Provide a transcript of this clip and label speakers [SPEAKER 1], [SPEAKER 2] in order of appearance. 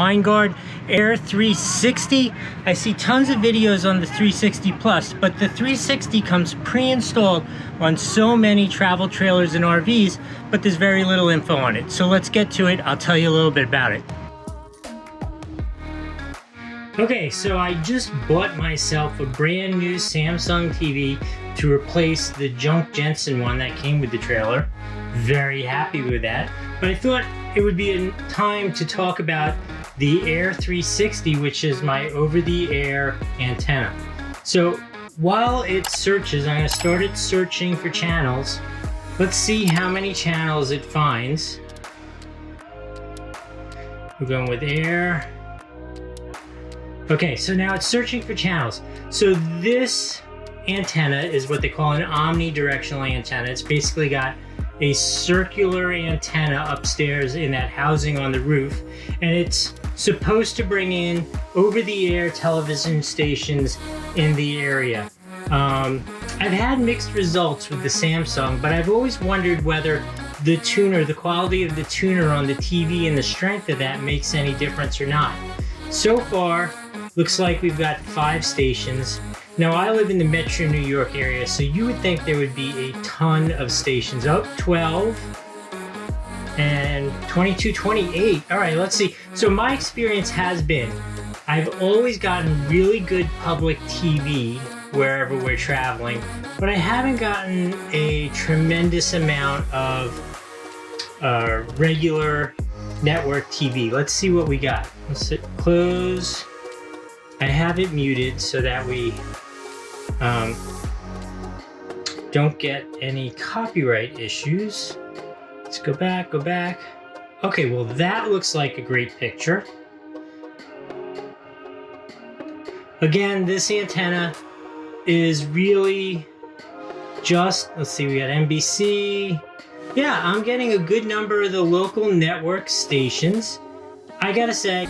[SPEAKER 1] Winegard Air 360. I see tons of videos on the 360 Plus, but the 360 comes pre-installed on so many travel trailers and RVs, but there's very little info on it. So let's get to it. I'll tell you a little bit about it. Okay, so I just bought myself a brand new Samsung TV to replace the junk Jensen one that came with the trailer. Very happy with that. But I thought it would be a time to talk about the Air 360, which is my over-the-air antenna. So while it searches, I'm going to start it searching for channels. Let's see how many channels it finds. We're going with Air. Okay, so now it's searching for channels. So this antenna is what they call an omnidirectional antenna. It's basically got a circular antenna upstairs in that housing on the roof, and it's supposed to bring in over-the-air television stations in the area. I've had mixed results with the Samsung, but I've always wondered whether the tuner, the quality of the tuner on the TV and the strength of that makes any difference or not. So far, looks like we've got 5 stations. Now, I live in the Metro New York area, so you would think there would be a ton of stations. Oh, 12 and 22, 28. All right, let's see. So my experience has been, I've always gotten really good public TV wherever we're traveling, but I haven't gotten a tremendous amount of regular network TV. Let's see what we got. Let's hit close. I have it muted so that we don't get any copyright issues. Let's go back, go back. Okay, well that looks like a great picture. Again, this antenna is really just, let's see, we got NBC. Yeah, I'm getting a good number of the local network stations. I gotta say,